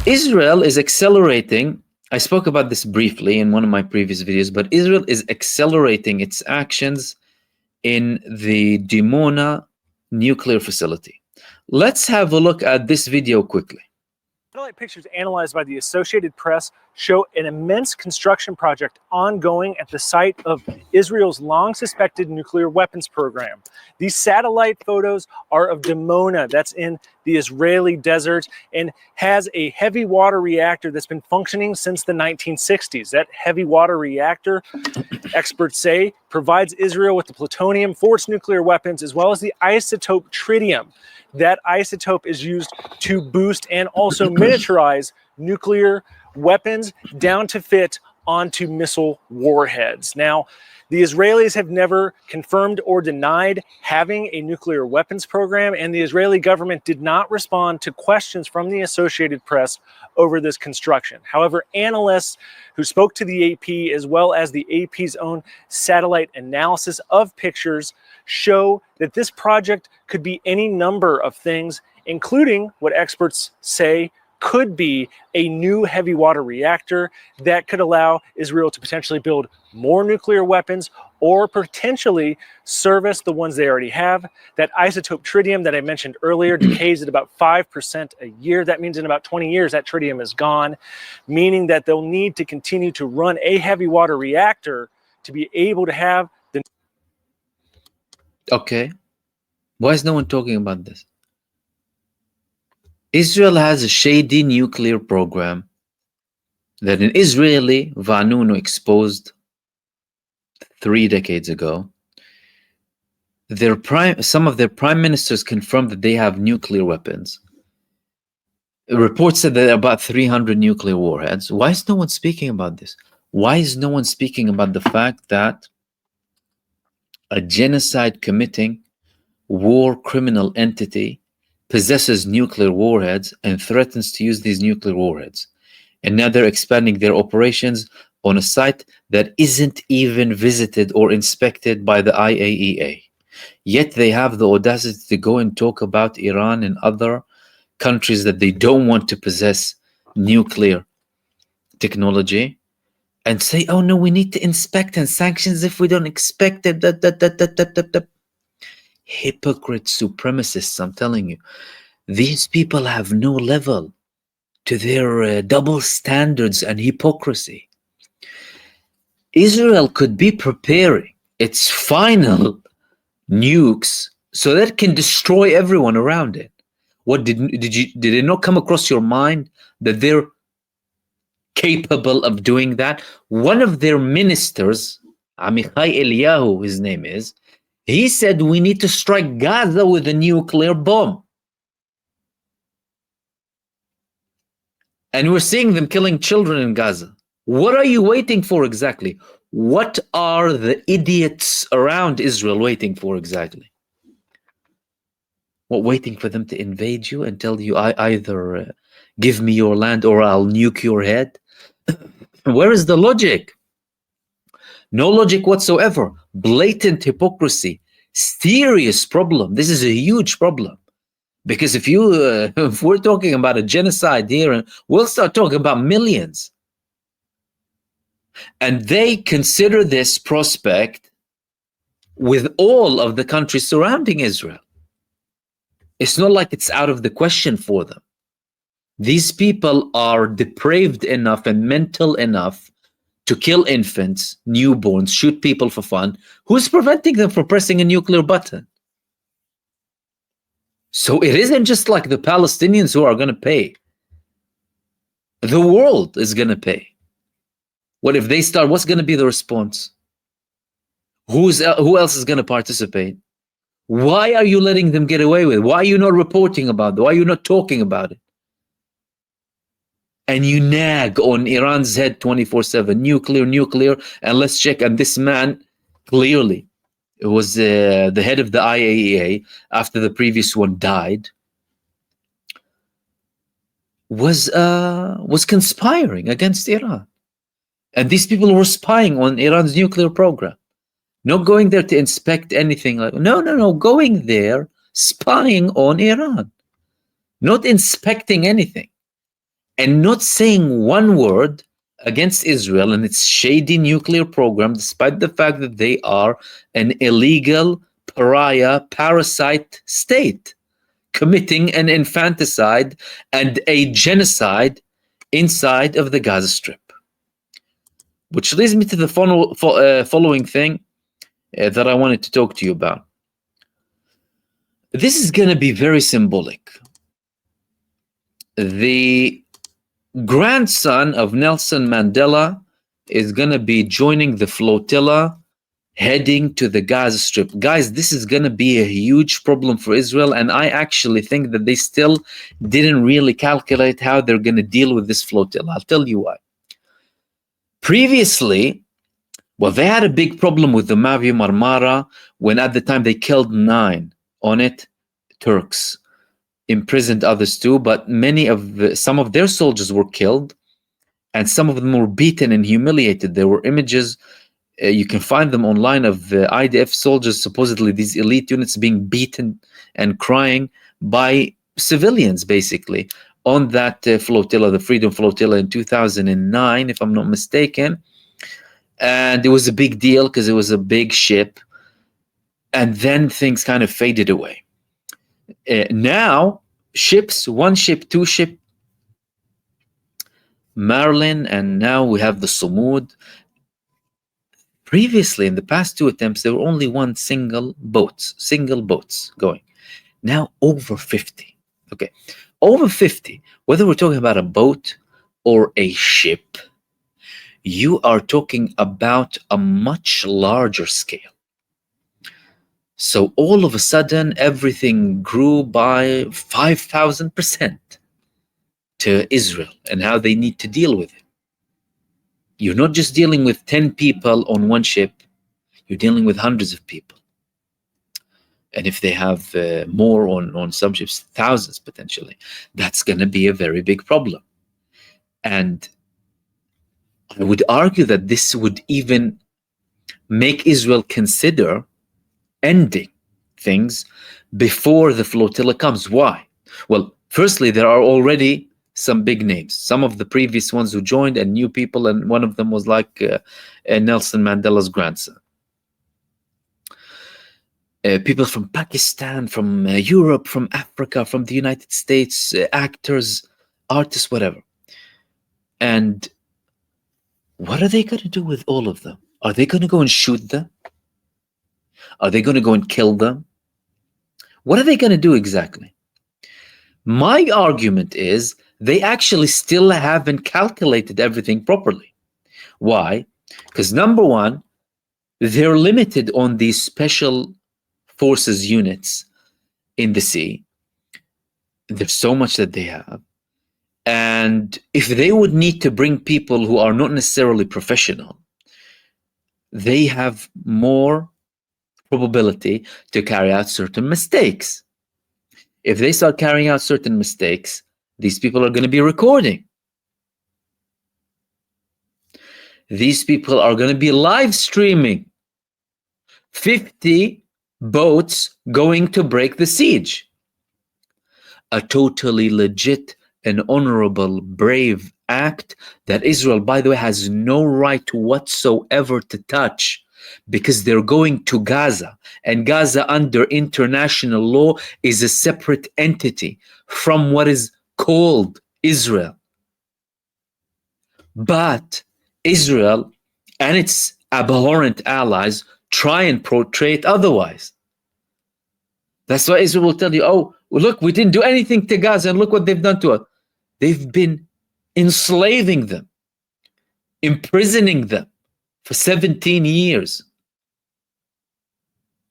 Israel is accelerating. I spoke about this briefly in one of my previous videos, but Israel is accelerating its actions in the Dimona nuclear facility. Let's have a look at this video quickly. Satellite pictures analyzed by the Associated Press show an immense construction project ongoing at the site of Israel's long-suspected nuclear weapons program. These satellite photos are of Dimona, that's in the Israeli desert, and has a heavy water reactor that's been functioning since the 1960s. That heavy water reactor, experts say, provides Israel with the plutonium for its nuclear weapons, as well as the isotope tritium. That isotope is used to boost and also miniaturize nuclear weapons down to fit onto missile warheads. Now, the Israelis have never confirmed or denied having a nuclear weapons program, and the Israeli government did not respond to questions from the Associated Press over this construction. However, analysts who spoke to the AP, as well as the AP's own satellite analysis of pictures, show that this project could be any number of things, including what experts say could be a new heavy water reactor that could allow Israel to potentially build more nuclear weapons or potentially service the ones they already have. That isotope tritium that I mentioned earlier decays at about 5% a year. That means in about 20 years that tritium is gone, meaning that they'll need to continue to run a heavy water reactor to be able to have the... Okay. Why is no one talking about this? Israel has a shady nuclear program that an Israeli Vanunu exposed 3 decades ago. Some of their prime ministers confirmed that they have nuclear weapons. Reports said that there are about 300 nuclear warheads. Why is no one speaking about this? Why is no one speaking about the fact that a genocide committing war criminal entity possesses nuclear warheads and threatens to use these nuclear warheads? And now they're expanding their operations on a site that isn't even visited or inspected by the IAEA. Yet they have the audacity to go and talk about Iran and other countries that they don't want to possess nuclear technology and say, oh no, we need to inspect and sanctions if we don't expect it. Hypocrite supremacists, I'm telling you. These people have no level to their double standards and hypocrisy. Israel could be preparing its final nukes so that it can destroy everyone around it. What did it not come across your mind that they're capable of doing that? One of their ministers, Amichai Eliyahu, his name is, he said we need to strike Gaza with a nuclear bomb. And we're seeing them killing children in Gaza. What are you waiting for exactly? What are the idiots around Israel waiting for exactly? What, waiting for them to invade you and tell you, I either give me your land or I'll nuke your head? Where is the logic? No logic whatsoever. Blatant hypocrisy. Serious problem. This is a huge problem. Because if we're talking about a genocide here, and we'll start talking about millions. And they consider this prospect with all of the countries surrounding Israel. It's not like it's out of the question for them. These people are depraved enough and mental enough to kill infants, newborns, shoot people for fun. Who's preventing them from pressing a nuclear button? So it isn't just like the Palestinians who are going to pay. The world is going to pay. What if they start? What's going to be the response? Who else is going to participate? Why are you letting them get away with it? Why are you not reporting about it? Why are you not talking about it? And you nag on Iran's head 24/7, nuclear, and let's check. And this man, clearly, it was the head of the IAEA after the previous one died, was conspiring against Iran. And these people were spying on Iran's nuclear program. Not going there to inspect anything. No. Going there, spying on Iran. Not inspecting anything. and not saying one word against Israel and its shady nuclear program, despite the fact that they are an illegal pariah parasite state committing an infanticide and a genocide inside of the Gaza Strip. Which leads me to the following thing that I wanted to talk to you about. This is going to be very symbolic. The grandson of Nelson Mandela is going to be joining the flotilla heading to the Gaza Strip. Guys, this is going to be a huge problem for Israel, and I actually think that they still didn't really calculate how they're going to deal with this flotilla. I'll tell you why. Previously, well, they had a big problem with the Mavi Marmara when at the time they killed 9 on it, Turks, imprisoned others too, but some of their soldiers were killed and some of them were beaten and humiliated. There were images, you can find them online, of IDF soldiers, supposedly these elite units, being beaten and crying by civilians, basically, on that flotilla, the Freedom Flotilla in 2009, if I'm not mistaken. And it was a big deal because it was a big ship. And then things kind of faded away. Now, ships, 1 ship, 2 ship, Marilyn, and now we have the Sumud. Previously, in the past 2 attempts, there were only single boats going. Now over 50. Okay, over 50. Whether we're talking about a boat or a ship, you are talking about a much larger scale. So all of a sudden, everything grew by 5,000% to Israel and how they need to deal with it. You're not just dealing with 10 people on 1 ship, you're dealing with hundreds of people. And if they have more on some ships, thousands potentially, that's going to be a very big problem. And I would argue that this would even make Israel consider ending things before the flotilla comes. Why? Well, firstly, there are already some big names, some of the previous ones who joined and new people, and one of them was like Nelson Mandela's grandson. People from Pakistan, from Europe, from Africa, from the United States, actors, artists, whatever. And what are they going to do with all of them? Are they going to go and shoot them? Are they going to go and kill them? What are they going to do exactly? My argument is they actually still haven't calculated everything properly. Why? Because number one, they're limited on these special forces units in the sea. There's so much that they have. And if they would need to bring people who are not necessarily professional, they have more probability to carry out certain mistakes. If they start carrying out certain mistakes, these people are going to be recording. These people are going to be live streaming 50 boats going to break the siege. A totally legit and honorable, brave act that Israel, by the way, has no right whatsoever to touch, because they're going to Gaza, and Gaza under international law is a separate entity from what is called Israel. But Israel and its abhorrent allies try and portray it otherwise. That's why Israel will tell you, oh, look, we didn't do anything to Gaza, and look what they've done to us. They've been enslaving them, imprisoning them for 17 years.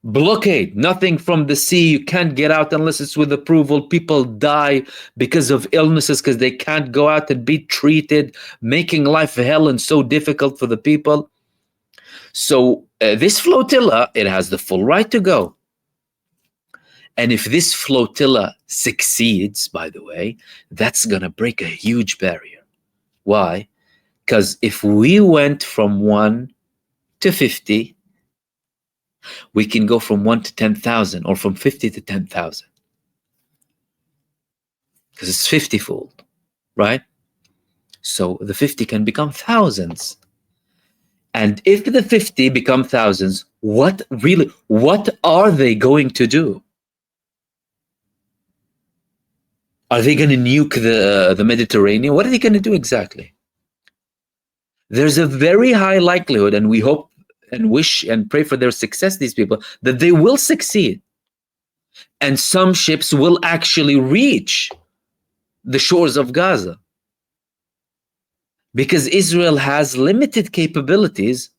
Blockade, nothing from the sea. You can't get out unless it's with approval. People die because of illnesses because they can't go out and be treated, making life hell and so difficult for the people. So this flotilla, it has the full right to go. And if this flotilla succeeds, by the way, that's going to break a huge barrier. Why? Because if we went from 1 to 50, we can go from 1 to 10,000 or from 50 to 10,000. Because it's 50-fold, right? So the 50 can become thousands. And if the 50 become thousands, what are they going to do? Are they going to nuke the Mediterranean? What are they going to do exactly? There's a very high likelihood, and we hope and wish and pray for their success, these people, that they will succeed. And some ships will actually reach the shores of Gaza. Because Israel has limited capabilities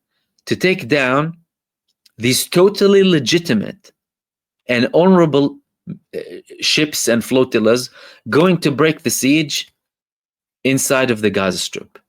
to take down these totally legitimate and honorable ships and flotillas going to break the siege inside of the Gaza Strip.